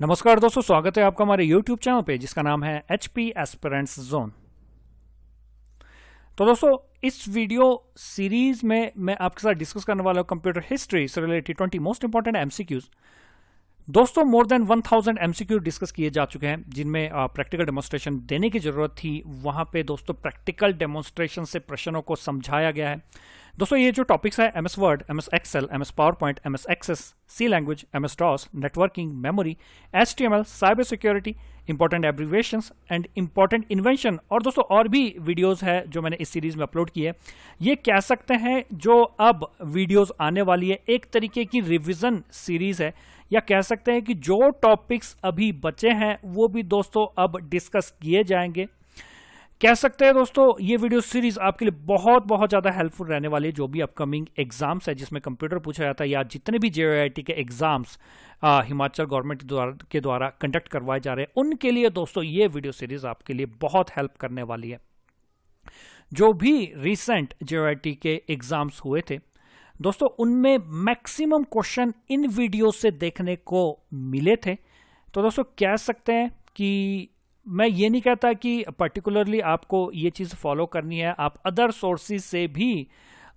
नमस्कार दोस्तों, स्वागत है आपका हमारे YouTube चैनल पे जिसका नाम है HP एस्पिरेंट्स जोन। तो दोस्तों, इस वीडियो सीरीज में मैं आपके साथ डिस्कस करने वाला हूं कंप्यूटर हिस्ट्री से रिलेटेड 20 मोस्ट इंपॉर्टेंट एमसीक्यूज। दोस्तों, मोर देन 1000 एमसीक्यू डिस्कस किए जा चुके हैं जिनमें प्रैक्टिकल डेमोन्स्ट्रेशन देने की जरूरत थी। वहां पे दोस्तों प्रैक्टिकल डेमोन्स्ट्रेशन से प्रश्नों को समझाया गया है। दोस्तों, ये जो टॉपिक्स है MS word, MS excel, MS power point, MS access, C language, MS DOS, networking, memory, HTML, cyber security, important abbreviations and important invention, और दोस्तों और भी वीडियोस है जो मैंने इस सीरीज में अपलोड की है। ये कह सकते हैं जो अब वीडियोस आने वाली है एक तरीके की रिवीजन सीरीज है, या कह सकते हैं कि जो टॉपिक्स अभी बचे हैं वो भी दोस्तों अब डिस्कस किए जाएंगे। कह सकते हैं दोस्तों ये वीडियो सीरीज आपके लिए बहुत बहुत ज्यादा हेल्पफुल रहने वाली है। जो भी अपकमिंग एग्जाम्स है जिसमें कंप्यूटर पूछा जाता है, या जितने भी JEE के एग्जाम्स हिमाचल गवर्नमेंट के द्वारा कंडक्ट करवाए जा रहे हैं, उनके लिए दोस्तों ये वीडियो सीरीज आपके लिए बहुत हेल्प करने वाली है। जो भी रिसेंट JEE के एग्जाम्स हुए थे दोस्तों, उनमें मैक्सिमम क्वेश्चन इन वीडियो से देखने को मिले थे। तो दोस्तों कह सकते हैं कि मैं ये नहीं कहता कि पर्टिकुलरली आपको ये चीज़ फॉलो करनी है, आप अदर सोर्सेज से भी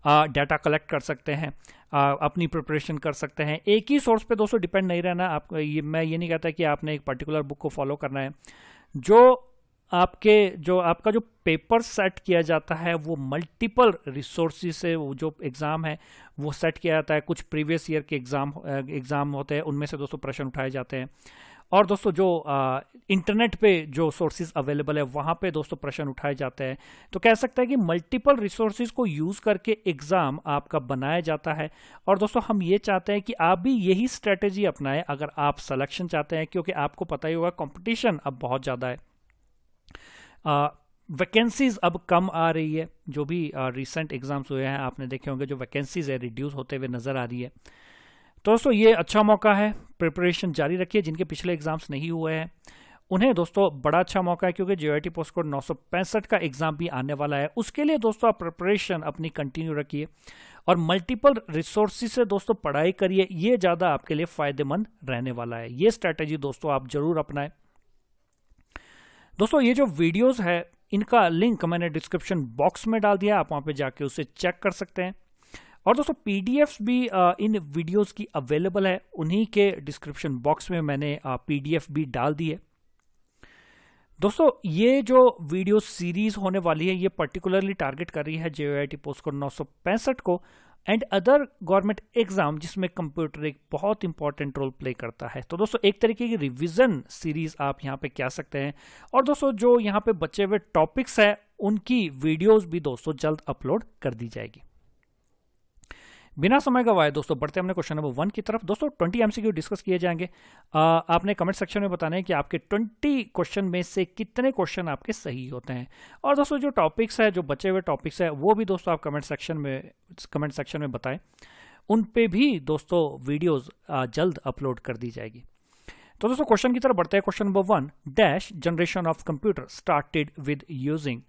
डाटा कलेक्ट कर सकते हैं, अपनी प्रिपरेशन कर सकते हैं। एक ही सोर्स पे दोस्तों डिपेंड नहीं रहना। मैं ये नहीं कहता कि आपने एक पर्टिकुलर बुक को फॉलो करना है। जो आपका जो पेपर सेट किया जाता है वो मल्टीपल रिसोर्सेज से, वो जो एग्ज़ाम है वो सेट किया जाता है। कुछ प्रीवियस ईयर के एग्ज़ाम होते हैं, उनमें से दोस्तों प्रश्न उठाए जाते हैं। और दोस्तों जो इंटरनेट पे जो सोर्सेज अवेलेबल है वहाँ पे दोस्तों प्रश्न उठाए जाते हैं। तो कह सकते हैं कि मल्टीपल रिसोर्सेज को यूज़ करके एग्ज़ाम आपका बनाया जाता है। और दोस्तों हम ये चाहते हैं कि आप भी यही स्ट्रेटेजी अपनाएं अगर आप सिलेक्शन चाहते हैं, क्योंकि आपको पता ही होगा कंपटीशन अब बहुत ज़्यादा है। वैकेंसीज अब कम आ रही है। जो भी रिसेंट एग्जाम्स हुए हैं आपने देखे होंगे, जो वैकेंसीज है रिड्यूस होते हुए नज़र आ रही है। तो दोस्तों ये अच्छा मौका है, प्रिपरेशन जारी रखिए। जिनके पिछले एग्जाम्स नहीं हुए हैं उन्हें दोस्तों बड़ा अच्छा मौका है, क्योंकि JEE पोस्ट कोड 965 का एग्जाम भी आने वाला है। उसके लिए दोस्तों आप प्रिपरेशन अपनी कंटिन्यू रखिए और मल्टीपल रिसोर्सेज से दोस्तों पढ़ाई करिए। ये ज़्यादा आपके लिए फ़ायदेमंद रहने वाला है। ये स्ट्रैटेजी दोस्तों आप जरूर अपनाएं। दोस्तों ये जो वीडियोज़ है इनका लिंक मैंने डिस्क्रिप्शन बॉक्स में डाल दिया, आप वहाँ पे जाके उसे चेक कर सकते हैं। और दोस्तों PDFs भी इन वीडियोस की अवेलेबल है, उन्हीं के डिस्क्रिप्शन बॉक्स में मैंने PDF भी डाल दी है। दोस्तों ये जो वीडियो सीरीज होने वाली है ये पर्टिकुलरली टारगेट कर रही है JEE पोस्ट कोड 965 को एंड अदर गवर्नमेंट एग्जाम जिसमें कंप्यूटर एक बहुत इंपॉर्टेंट रोल प्ले करता है। तो दोस्तों एक तरीके की रिवीजन सीरीज आप यहाँ पे कह सकते हैं। और दोस्तों जो यहाँ पे बचे हुए टॉपिक्स है उनकी वीडियोस भी दोस्तों जल्द अपलोड कर दी जाएगी। बिना समय गवाए दोस्तों बढ़ते हैं हमने क्वेश्चन नंबर 1 की तरफ। दोस्तों 20 MCQ डिस्कस किए जाएंगे। आपने कमेंट सेक्शन में बताना है कि आपके 20 क्वेश्चन में से कितने क्वेश्चन आपके सही होते हैं। और दोस्तों जो टॉपिक्स है, जो बचे हुए टॉपिक्स है, वो भी दोस्तों आप कमेंट सेक्शन में बताएं। उन पे भी दोस्तों वीडियोज जल्द अपलोड कर दी जाएगी। तो दोस्तों क्वेश्चन की तरफ बढ़ते हैं। Question number 1, dash generation of computer started with using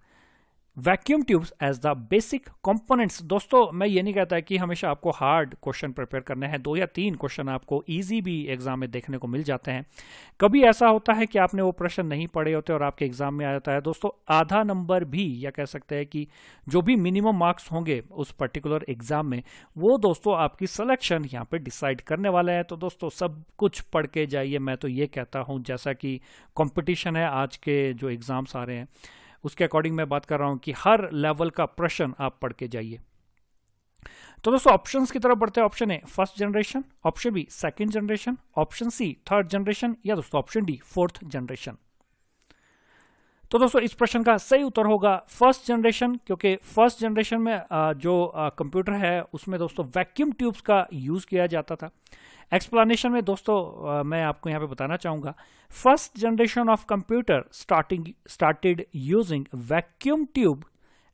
vacuum tubes as the basic components. दोस्तों मैं ये नहीं कहता कि हमेशा आपको हार्ड क्वेश्चन प्रिपेयर करने हैं। 2 या 3 क्वेश्चन आपको इजी भी एग्जाम में देखने को मिल जाते हैं। कभी ऐसा होता है कि आपने वो प्रश्न नहीं पढ़े होते और आपके एग्जाम में आ जाता है दोस्तों आधा नंबर भी, या कह सकते हैं कि जो भी मिनिमम मार्क्स होंगे उस पर्टिकुलर एग्जाम में, वो दोस्तों आपकी सिलेक्शन यहाँ पे डिसाइड करने वाले हैं। तो दोस्तों सब कुछ पढ़ के जाइए, मैं तो ये कहता हूँ। जैसा कि कॉम्पिटिशन है आज के जो एग्जाम्स आ रहे हैं उसके अकॉर्डिंग मैं बात कर रहा हूं कि हर लेवल का प्रश्न आप पढ़ के जाइए। तो दोस्तों ऑप्शंस की तरफ बढ़ते हैं। Option A first generation, option B second generation, option C third generation, या दोस्तों ऑप्शन डी फोर्थ जनरेशन। तो दोस्तों इस प्रश्न का सही उत्तर होगा फर्स्ट जनरेशन, क्योंकि फर्स्ट जनरेशन में जो कंप्यूटर है उसमें दोस्तों वैक्यूम ट्यूब्स का यूज किया जाता था। एक्सप्लेनेशन में दोस्तों मैं आपको यहाँ पे बताना चाहूंगा, first generation of computer started using vacuum tube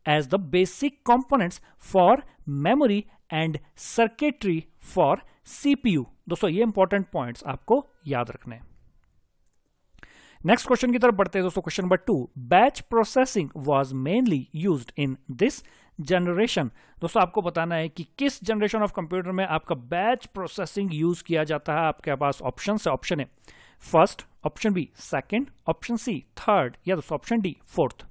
as the basic components for memory and circuitry for CPU। दोस्तों ये इंपॉर्टेंट पॉइंट्स आपको याद रखने हैं। नेक्स्ट क्वेश्चन की तरफ बढ़ते हैं दोस्तों। Question number 2, batch processing was mainly used in this generation. दोस्तों आपको बताना है कि किस जनरेशन ऑफ कंप्यूटर में आपका बैच प्रोसेसिंग यूज किया जाता है। आपके पास ऑप्शन है। Option A first, option B second, option C third या दोस्तों ऑप्शन डी फोर्थ।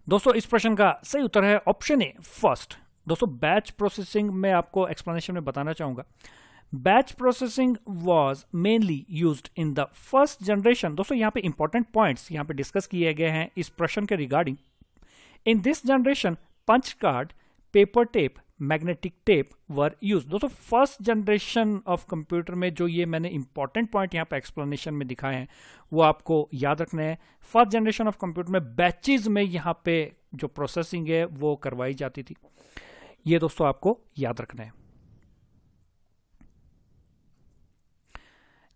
दोस्तों इस प्रश्न का सही उत्तर है ऑप्शन ए फर्स्ट। दोस्तों बैच प्रोसेसिंग में आपको एक्सप्लेनेशन में बताना चाहूंगा, batch processing was mainly used in the first generation. दोस्तों यहां पे इंपॉर्टेंट पॉइंट्स यहां पे डिस्कस किए गए हैं इस प्रश्न के regarding. In this generation punch card, paper tape, magnetic tape were use. दोस्तों फर्स्ट जनरेशन ऑफ कंप्यूटर में जो ये मैंने इंपॉर्टेंट पॉइंट यहाँ पे एक्सप्लेनेशन में दिखाए हैं वो आपको याद रखना है। फर्स्ट जनरेशन ऑफ कंप्यूटर में बैचेज में यहाँ पे जो प्रोसेसिंग है वो करवाई जाती थी, ये दोस्तों आपको याद रखना है।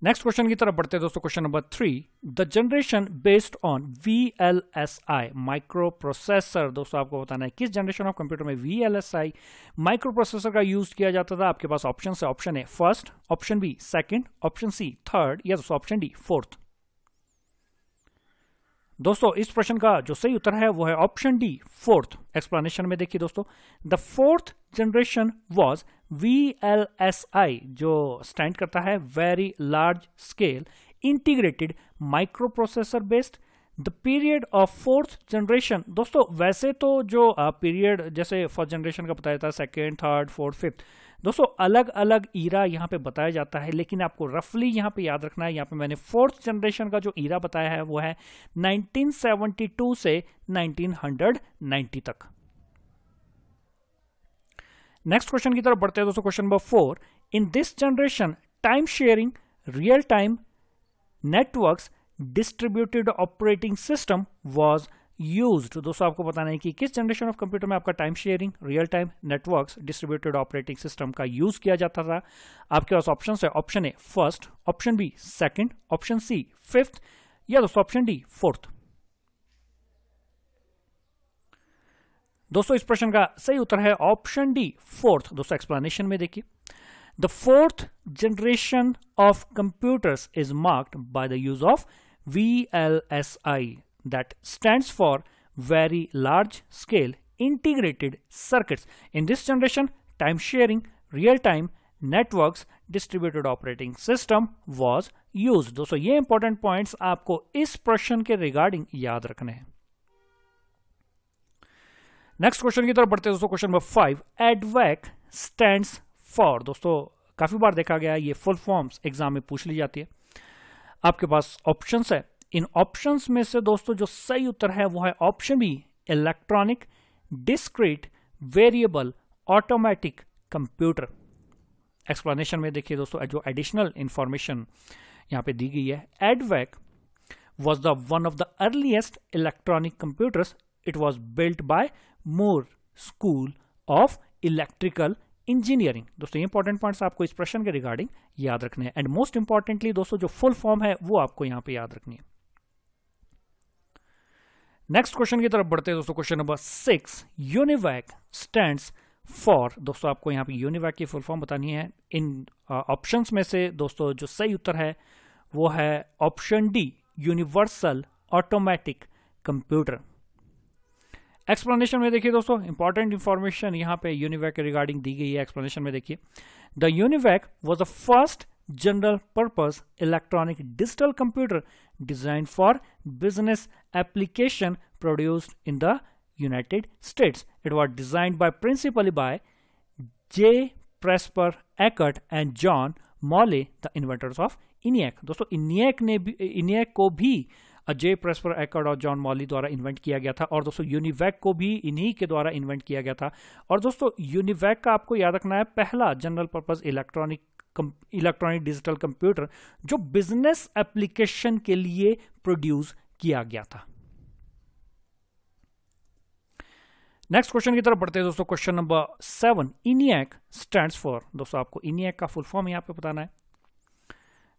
नेक्स्ट क्वेश्चन की तरफ बढ़ते हैं दोस्तों। Question number 3, the generation based on VLSI micro processor. दोस्तों आपको बताना है किस जनरेशन ऑफ कंप्यूटर में VLSI माइक्रो प्रोसेसर का यूज किया जाता था। आपके पास ऑप्शन है, option A first, option B second, option C third या दोस्तों ऑप्शन डी फोर्थ। दोस्तों इस प्रश्न का जो सही उत्तर है वो है ऑप्शन डी फोर्थ। एक्सप्लेनेशन में देखिए दोस्तों, the fourth generation was VLSI जो स्टैंड करता है very large scale integrated micro processor based. The period of fourth generation. दोस्तों वैसे तो जो पीरियड जैसे फर्स्ट जनरेशन का बताया था, सेकेंड, थर्ड, फोर्थ, फिफ्थ, दोस्तों अलग अलग ईरा यहाँ पे बताया जाता है, लेकिन आपको रफली यहाँ पे याद रखना है। यहाँ पे मैंने फोर्थ जनरेशन का जो ईरा बताया है वो है 1972 से 1990 तक। नेक्स्ट क्वेश्चन की तरफ बढ़ते हैं दोस्तों। Question number 4, in this generation time sharing, real time networks, distributed operating system was used. दोस्तों आपको बताना है कि किस जनरेशन ऑफ कंप्यूटर में आपका time sharing, real time networks, distributed operating system का यूज किया जाता था। आपके पास ऑप्शन है, option A first, option B second, option C fifth या दोस्तों ऑप्शन डी फोर्थ। दोस्तों इस प्रश्न का सही उत्तर है ऑप्शन डी फोर्थ। दोस्तों एक्सप्लेनेशन में देखिए, the fourth generation of computers is marked by the use of VLSI that stands for very large scale integrated circuits. In this generation time sharing, real time networks, distributed operating system was used. दोस्तों ये important points आपको इस प्रश्न के regarding याद रखने हैं। Next question की तरफ बढ़ते हैं दोस्तों। Question number 5, एडवैक stands for. दोस्तों काफी बार देखा गया ये फुल फॉर्म्स एग्जाम में पूछ ली जाती है। आपके पास ऑप्शंस है, इन ऑप्शंस में से दोस्तों जो सही उत्तर है वो है option B electronic discrete variable automatic computer. Explanation में देखिए दोस्तों, जो एडिशनल इंफॉर्मेशन यहां पे दी गई है, एडवैक was the one of the earliest electronic computers. It was built by Moore School of Electrical engineering. दोस्तों ये इंपॉर्टेंट पॉइंट्स आपको इस प्रश्न के रिगार्डिंग याद रखने हैं। एंड मोस्ट इंपॉर्टेंटली दोस्तों जो फुल फॉर्म है वो आपको यहां पे याद रखनी है। नेक्स्ट क्वेश्चन की तरफ बढ़ते हैं दोस्तों। Question number 6, UNIVAC stands for. दोस्तों आपको यहां पे यूनिवैक की फुल फॉर्म बतानी है। इन ऑप्शंस में से दोस्तों जो सही उत्तर है वो है option D universal automatic computer. Explanation में देखिए दोस्तों, इंपॉर्टेंट इंफॉर्मेशन यहां पे यूनिवैक के रिगार्डिंग दी गई है। एक्सप्लेनेशन में देखिए, the UNIVAC was the first general purpose electronic digital computer designed for business application produced in the United States. It was designed by principally by J. Presper Eckert and John Morley, the inventors of ENIAC. दोस्तों ENIAC को भी जे प्रेस्पर Eckert और John Molly द्वारा invent किया गया था, और दोस्तों यूनिवैक को भी इन्हीं के द्वारा इन्वेंट किया गया था। और दोस्तों यूनिवैक का आपको याद रखना है पहला general purpose electronic digital computer जो बिजनेस एप्लीकेशन के लिए प्रोड्यूस किया गया था। नेक्स्ट क्वेश्चन की तरफ बढ़ते हैं दोस्तों। Question number 7, ENIAC stands for. दोस्तों आपको ENIAC का फुल फॉर्म यहां पे बताना है।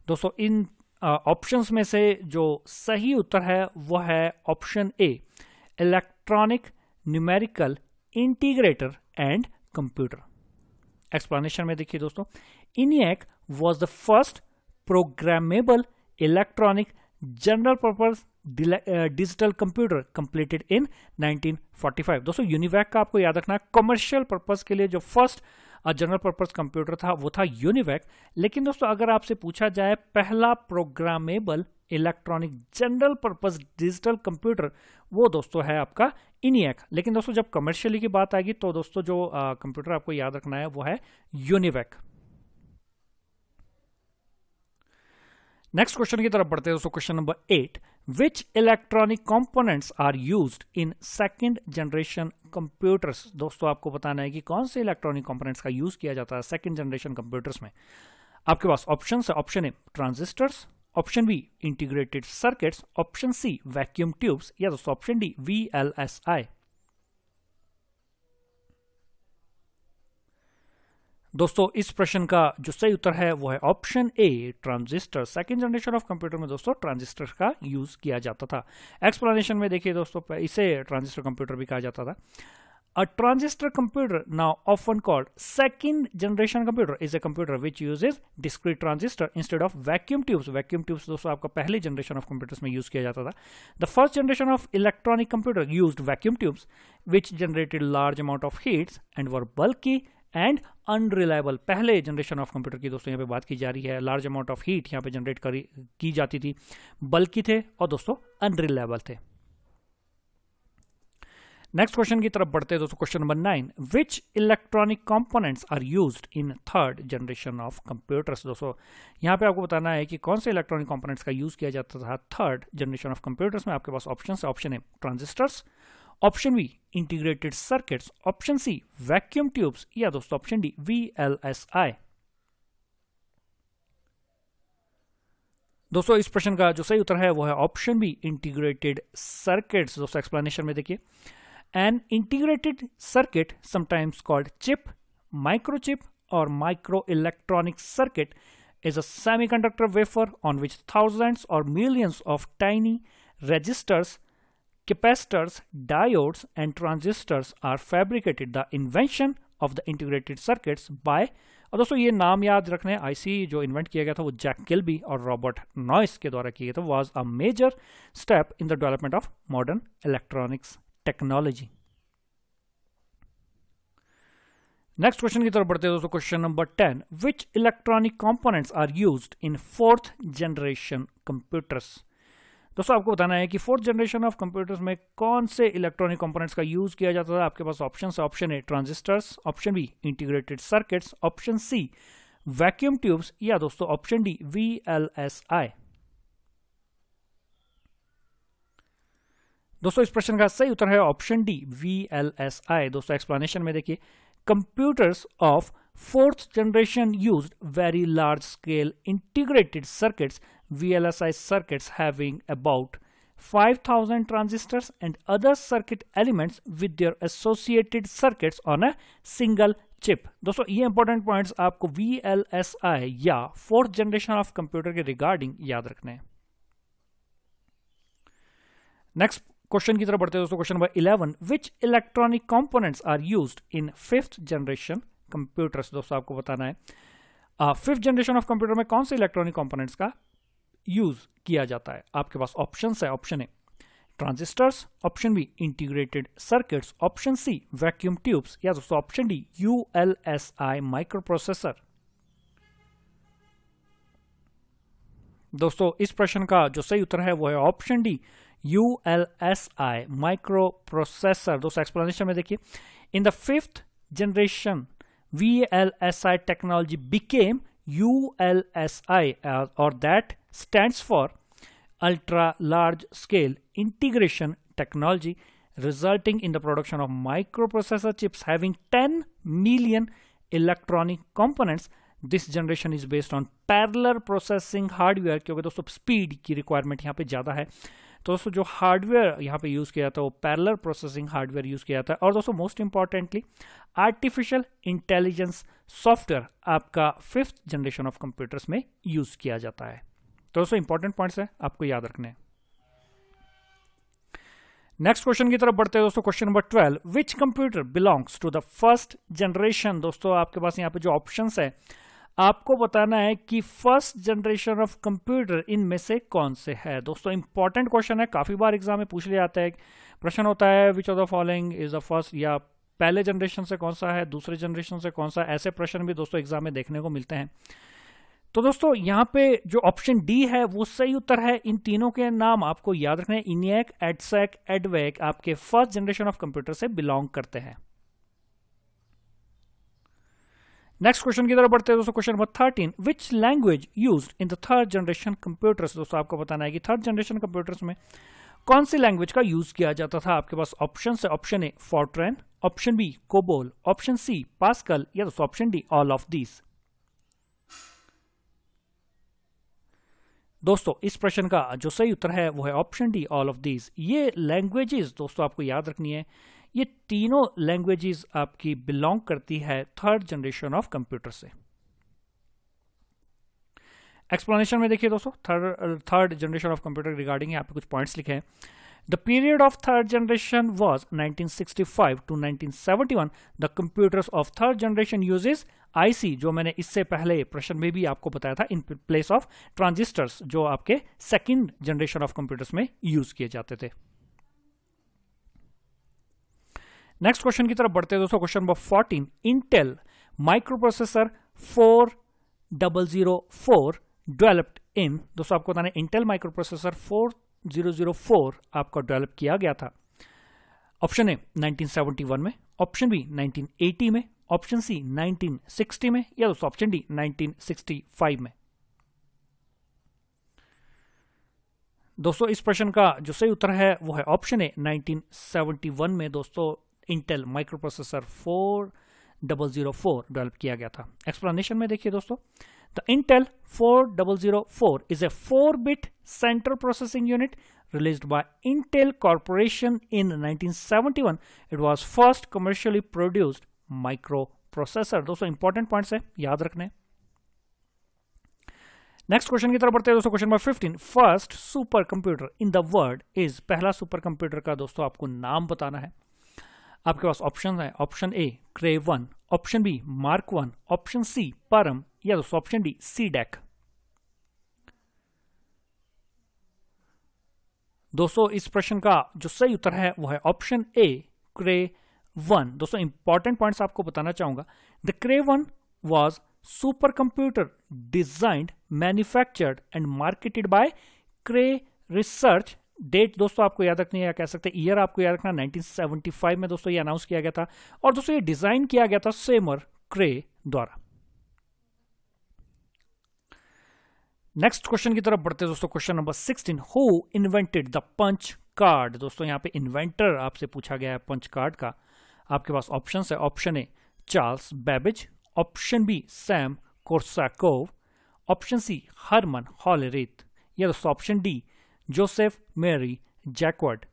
दोस्तों इन ऑप्शंस में से जो सही उत्तर है वो है option A electronic numerical integrator and computer. Explanation में देखिए दोस्तों, ENIAC was the first programmable electronic general purpose digital computer completed in 1945। दोस्तों यूनिवैक का आपको याद रखना है कमर्शियल पर्पस के लिए जो फर्स्ट जनरल पर्पस कंप्यूटर था वो था यूनिवैक। लेकिन दोस्तों अगर आपसे पूछा जाए पहला programmable electronic general purpose digital computer, वो दोस्तों है आपका इनिएक। लेकिन दोस्तों जब कमर्शियली की बात आएगी तो दोस्तों जो कंप्यूटर आपको याद रखना है वो है यूनिवैक। नेक्स्ट क्वेश्चन की तरफ बढ़ते हैं दोस्तों, question number 8, which electronic components are used in second generation computers. दोस्तों आपको बताना है कि कौन से इलेक्ट्रॉनिक कंपोनेंट्स का यूज किया जाता है सेकंड जनरेशन कंप्यूटर्स में। आपके पास ऑप्शन है, option A transistors, option B integrated circuits, option C vacuum tubes, या दोस्तों ऑप्शन डी VLSI। दोस्तों इस प्रश्न का जो सही उत्तर है वो है option A transistor. Second generation of computer में दोस्तों ट्रांजिस्टर का यूज किया जाता था। एक्सप्लेनेशन में देखिए दोस्तों, इसे ट्रांजिस्टर कंप्यूटर भी कहा जाता था। A transistor computer, now often called second generation computer, is a computer which uses discrete transistor instead of vacuum tubes. Vacuum tubes दोस्तों आपका पहले generation of computers में use किया जाता था। The first generation of electronic computer used vacuum tubes, which generated large amount of heats and were bulky and unreliable। पहले generation of computer की दोस्तों यहाँ पे बात की जा रही है। लार्ज अमाउंट ऑफ हीट यहाँ पे जनरेट की जाती थी, बल्कि थे और दोस्तों अनरिलायबल थे। नेक्स्ट क्वेश्चन की तरफ बढ़ते हैं दोस्तों, question number 9, which electronic components are used in third generation of computers. दोस्तों यहाँ पे आपको बताना है कि कौन से इलेक्ट्रॉनिक कंपोनेंट्स का यूज किया जाता था थर्ड जनरेशन ऑफ कंप्यूटर्स में। आपके पास ऑप्शन है, option A transistors, option B integrated circuits, option C vacuum tubes, या दोस्तों ऑप्शन डी VLSI। दोस्तों इस प्रश्न का जो सही उत्तर है वो है ऑप्शन बी इंटीग्रेटेड सर्किट्स। दोस्तों एक्सप्लेनेशन में देखिए, an integrated circuit, sometimes called chip, microchip or microelectronic circuit, is a semiconductor wafer on which thousands or millions of tiny resistors, capacitors, diodes and transistors are fabricated. The invention of the integrated circuits by, और दोस्तों ये नाम याद रखने, IC जो invent किया गया था वो जैक किल्बी और रॉबर्ट नॉइस के द्वारा किया गया था, was a major step in the development of modern electronics technology. Next question की तरफ बढ़ते हैं दोस्तों, question number 10, which electronic components are used in fourth generation computers. दोस्तों आपको बताना है कि फोर्थ जनरेशन ऑफ कंप्यूटर्स में कौन से इलेक्ट्रॉनिक कंपोनेंट्स का यूज किया जाता था। आपके पास ऑप्शन है, option A transistors, option B integrated circuits, option C vacuum tubes, या दोस्तों ऑप्शन डी VLSI। दोस्तों इस प्रश्न का सही उत्तर है ऑप्शन डी VLSI। दोस्तों एक्सप्लेनेशन में देखिए, computers of fourth generation used very large scale integrated circuits VLSI circuits having about 5000 transistors and other circuit elements with their associated circuits on a single chip। दोस्तों ये important points आपको VLSI या fourth generation of computer के regarding याद रखने हैं। Next question की तरफ बढ़ते हैं दोस्तों, question number 11, which electronic components are used in fifth generation computers. दोस्तों आपको बताना है फिफ्थ जनरेशन ऑफ कंप्यूटर में कौन से इलेक्ट्रॉनिक कंपोनेंट्स का यूज किया जाता है। आपके पास ऑप्शन है, option A transistors, option B integrated circuits, option C vacuum tubes, या दोस्तों option D ULSI micro processor. दोस्तों इस प्रश्न का जो सही उत्तर है वो है option D ULSI micro processor. दोस्तों एक्सप्लेनेशन में देखिए, in the fifth generation VLSI technology became ULSI, or that stands for ultra large scale integration technology, resulting in the production of microprocessor chips having 10 million electronic components। This generation is based on parallel processing hardware, क्योंकि दोस्तों speed की requirement यहाँ पे ज़्यादा है, तो दोस्तों जो हार्डवेयर यहाँ पे यूज़ किया जाता है वो पैरेलल प्रोसेसिंग हार्डवेयर यूज़ किया जाता है। और दोस्तों most importantly artificial intelligence software आपका फिफ्थ जनरेशन ऑफ कंप्यूटर्स में यूज़ किया जाता है। तो दोस्तों इंपॉर्टेंट पॉइंट्स है, आपको याद रखने हैं। नेक्स्ट क्वेश्चन की तरफ बढ़ते हैं दोस्तों, question number 12, which computer belongs to the first generation. दोस्तों आपके पास यहाँ पे जो ऑप्शंस है आपको बताना है कि फर्स्ट जनरेशन ऑफ कंप्यूटर इनमें से कौन से है। दोस्तों इंपॉर्टेंट क्वेश्चन है, काफी बार एग्जाम में पूछ लिया जाता है। प्रश्न होता है which of the following is the first, या पहले जनरेशन से कौन सा है, दूसरे जनरेशन से कौन सा, ऐसे प्रश्न भी दोस्तों एग्जाम में देखने को मिलते हैं। तो दोस्तों यहाँ पे जो ऑप्शन डी है वो सही उत्तर है। इन तीनों के नाम आपको याद रखने हैं, इनिएक, एडसेक, एडवेक आपके फर्स्ट जनरेशन ऑफ कंप्यूटर से बिलोंग करते हैं। नेक्स्ट क्वेश्चन की तरफ बढ़ते हैं दोस्तों, question number 13, which language used in the third generation computers. दोस्तों आपको बताना है कि थर्ड जनरेशन कंप्यूटर्स में कौन सी लैंग्वेज का यूज किया जाता था। आपके पास ऑप्शन है, option A Fortran, option B COBOL, option C Pascal या दोस्तों option D all of these. दोस्तों इस प्रश्न का जो सही उत्तर है वो है option D all of these. ये लैंग्वेजेस दोस्तों आपको याद रखनी है, ये तीनों लैंग्वेजेस आपकी बिलोंग करती है थर्ड जनरेशन ऑफ कंप्यूटर से। एक्सप्लेनेशन में देखिए दोस्तों, third generation of computer regarding यहाँ पे कुछ पॉइंट्स लिखे हैं। The period of third generation was 1965 to 1971। The computers of third generation uses IC, जो मैंने इससे पहले प्रश्न में भी आपको बताया था, इन प्लेस ऑफ ट्रांजिस्टर्स, जो आपके सेकंड जनरेशन ऑफ कंप्यूटर्स में यूज किए जाते थे। नेक्स्ट क्वेश्चन की तरफ बढ़ते हैं दोस्तों, question number 14, Intel microprocessor 4004 developed in. दोस्तों आपको बताना है इंटेल माइक्रोप्रोसेसर 4004 आपका डेवलप किया गया था। ऑप्शन ए 1971 में, ऑप्शन बी 1980 में, ऑप्शन सी 1960 में या दोस्तों ऑप्शन डी 1965 में। दोस्तों इस प्रश्न का जो सही उत्तर है वो है ऑप्शन ए 1971 में दोस्तों इंटेल माइक्रोप्रोसेसर 4004 डेवलप किया गया था। एक्सप्लेनेशन में देखिए दोस्तों, the Intel 4004 is a 4-bit central processing unit released by Intel Corporation in 1971. It was first commercially produced microprocessor। दोस्तों इंपॉर्टेंट पॉइंट्स है, याद रखने। नेक्स्ट क्वेश्चन की तरफ बढ़ते हैं दोस्तों, question number 15, first super computer in the world is. पहला सुपर कंप्यूटर का दोस्तों आपको नाम बताना है। आपके पास ऑप्शन है, option A Cray 1, option B Mark 1, option C Param या दोस्तों ऑप्शन डी सीडेक। दोस्तों इस प्रश्न का जो सही उत्तर है वो है ऑप्शन ए क्रे 1। दोस्तों इंपॉर्टेंट पॉइंट्स आपको बताना चाहूंगा। The Cray 1 was super computer designed, manufactured and marketed by Cray research. Date दोस्तों आपको याद रखनी है, या कह सकते हैं ईयर आपको याद रखना, 1975 में दोस्तों ये अनाउंस किया गया था और दोस्तों ये डिजाइन किया गया था सेमर क्रे द्वारा। नेक्स्ट क्वेश्चन की तरफ बढ़ते हैं दोस्तों, question number 16, who invented the punch card. दोस्तों यहाँ पे इन्वेंटर आपसे पूछा गया है पंच कार्ड का। आपके पास ऑप्शन है, option A Charles Babbage, option B Sam Korsakov, option C Herman Hollerith या दोस्तों option D Joseph Marie Jacquard.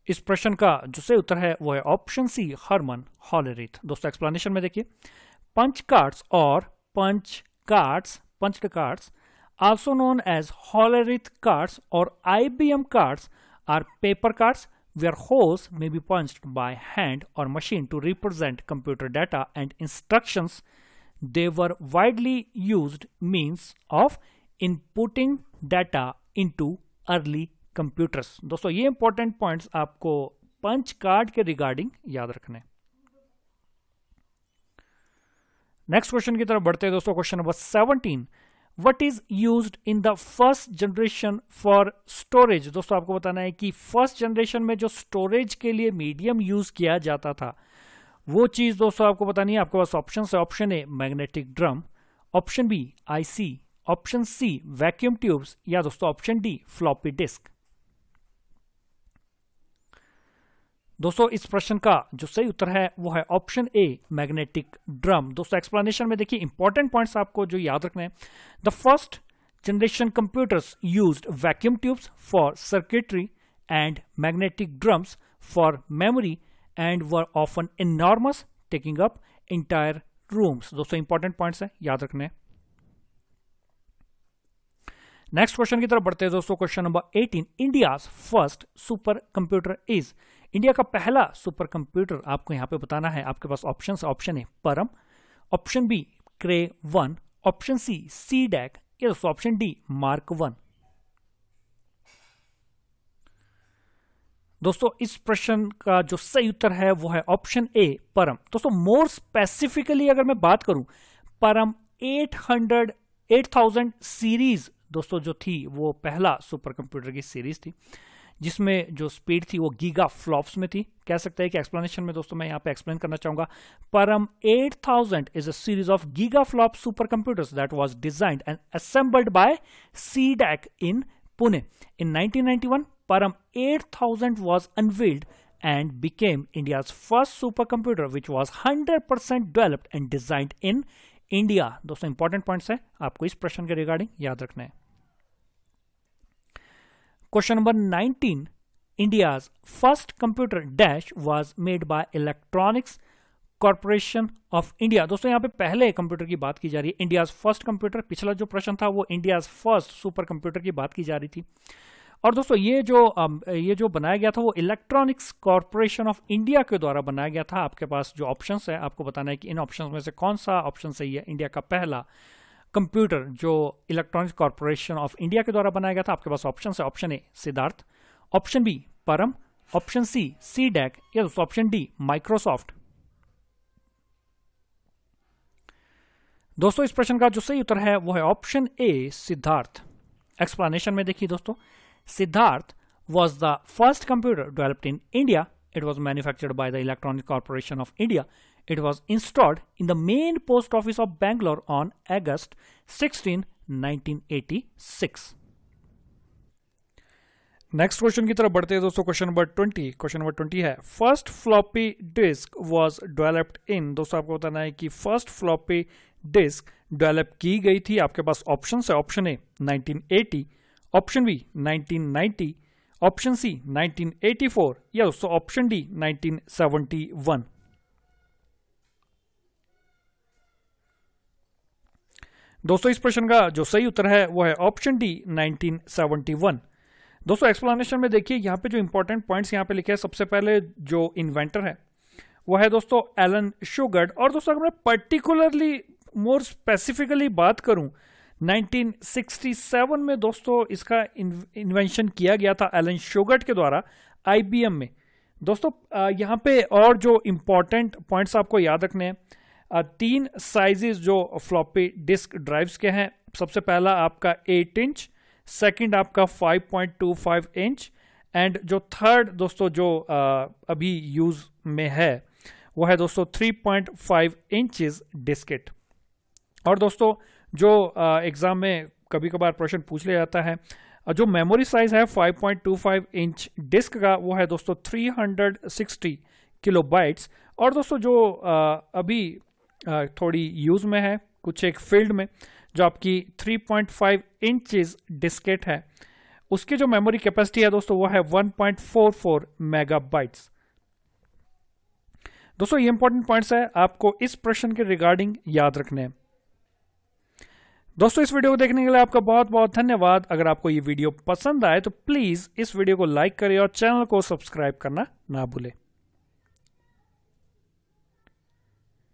इस प्रश्न का जो सही उत्तर है वो है ऑप्शन सी हरमन हॉलरेथ। दोस्तों एक्सप्लेनेशन में देखिए, पंच कार्ड्स और punch cards also known as Hollerith cards और IBM cards are paper cards where holes may be punched by hand or machine to represent computer data and instructions. They were widely used means of inputting data into early computers। दोस्तों ये important points आपको punch card के regarding याद रखने। Next question की तरफ बढ़ते हैं दोस्तों, question number 17, What is used in the first generation for storage। दोस्तों आपको बताना है कि फर्स्ट जनरेशन में जो स्टोरेज के लिए मीडियम यूज किया जाता था वो चीज दोस्तों आपको बतानी है। आपके पास ऑप्शन है, option A magnetic drum, option B IC, option C vacuum tubes या दोस्तों ऑप्शन डी फ्लॉपी डिस्क। दोस्तों इस प्रश्न का जो सही उत्तर है वो है ऑप्शन ए मैग्नेटिक ड्रम। दोस्तों एक्सप्लेनेशन में देखिए, इंपॉर्टेंट पॉइंट्स आपको जो याद रखने हैं। The first generation computers used vacuum tubes for circuitry and magnetic drums for memory and were often enormous, taking up entire rooms. दोस्तों इंपॉर्टेंट पॉइंट्स है, याद रखने। नेक्स्ट क्वेश्चन की तरफ बढ़ते हैं दोस्तों, question number 18, India's first super computer is. India का पहला सुपर कंप्यूटर आपको यहां पे बताना है। आपके पास ऑप्शन है, ऑप्शन ए परम, ऑप्शन बी क्रे 1, ऑप्शन सी सीडेक या दोस्तों ऑप्शन डी मार्क 1। दोस्तों इस प्रश्न का जो सही उत्तर है वो है ऑप्शन ए परम। दोस्तों मोर स्पेसिफिकली अगर मैं बात करूं, परम 8000 सीरीज दोस्तों जो थी वो पहला सुपर कंप्यूटर की सीरीज थी जिसमें जो स्पीड थी वो गीगा फ्लॉप्स में थी। कह सकते हैं कि एक्सप्लेनेशन में दोस्तों मैं यहाँ पे एक्सप्लेन करना चाहूंगा। Param 8000 is a series of giga flop super computers that was designed and assembled by CDAC in Pune. In 1991, Param 8000 was unveiled and became India's first supercomputer which was 100% developed and designed in India। दोस्तों important points है, आपको इस प्रश्न के regarding याद रखना है। Question number 19, India's first computer dash was made by Electronics corporation of India. दोस्तों यहाँ पे पहले कंप्यूटर की बात की जा रही है, इंडियाज फर्स्ट कंप्यूटर। पिछला जो प्रश्न था वो इंडियाज फर्स्ट सुपर कंप्यूटर की बात की जा रही थी। और दोस्तों ये जो बनाया गया था वो इलेक्ट्रॉनिक्स कॉर्पोरेशन ऑफ इंडिया के द्वारा बनाया गया था। आपके पास जो ऑप्शंस है आपको बताना है कि इन ऑप्शंस में से कौन सा ऑप्शन सही है। इंडिया का पहला कंप्यूटर जो इलेक्ट्रॉनिक्स कॉर्पोरेशन ऑफ इंडिया के द्वारा बनाया गया था, आपके पास ऑप्शन है, option A Siddharth, option B Param, option C CDAC या दोस्तों ऑप्शन डी माइक्रोसॉफ्ट। दोस्तों इस प्रश्न का जो सही उत्तर है वो है ऑप्शन ए सिद्धार्थ। एक्सप्लेनेशन में देखिए दोस्तों, Siddharth was the first computer developed in India. It was manufactured by the Electronic Corporation of India. It was installed in the main post office of Bangalore on August 16, 1986. Next question की तरफ बढ़ते हैं दोस्तों। Question number 20। Question number 20 है first floppy disk was developed in. दोस्तों आपको बताना है कि फर्स्ट फ्लॉपी डिस्क डेवलप की गई थी। आपके पास ऑप्शन है, option A 1980, option B 1990, option C 1984 या दोस्तों ऑप्शन डी 1971। दोस्तों इस प्रश्न का जो सही उत्तर है वो है ऑप्शन डी 1971। दोस्तों एक्सप्लेनेशन में देखिए यहाँ पे जो इंपॉर्टेंट पॉइंट्स यहाँ पे लिखे हैं, सबसे पहले जो इन्वेंटर है वो है दोस्तों एलन शुगर्ट। और दोस्तों अगर मैं पर्टिकुलरली मोर स्पेसिफिकली बात करूं, 1967 में दोस्तों इसका इन्वेंशन किया गया था एलन शुगर्ट के द्वारा आईबीएम में। दोस्तों यहाँ पे और जो इंपॉर्टेंट पॉइंट्स आपको याद रखने हैं, 3 साइजेस जो फ्लॉपी डिस्क ड्राइव्स के हैं। सबसे पहला आपका 8 इंच, सेकंड आपका 5.25 इंच एंड जो थर्ड दोस्तों जो अभी यूज में है वो है दोस्तों 3.5 इंचेस डिस्केट। और दोस्तों जो एग्जाम में कभी कभार प्रश्न पूछ लिया जाता है, जो मेमोरी साइज है 5.25 इंच डिस्क का वो है दोस्तों 360 किलोबाइट्स। और दोस्तों जो अभी थोड़ी यूज में है कुछ एक फील्ड में, जो आपकी 3.5 इंचेस डिस्केट है, उसकी जो मेमोरी कैपेसिटी है दोस्तों वो है 1.44 मेगाबाइट्स। दोस्तों ये इंपॉर्टेंट पॉइंट्स है, आपको इस प्रश्न के रिगार्डिंग याद रखने हैं। दोस्तों इस वीडियो को देखने के लिए आपका बहुत बहुत धन्यवाद। अगर आपको ये वीडियो पसंद आए तो प्लीज इस वीडियो को लाइक करें और चैनल को सब्सक्राइब करना ना भूलें।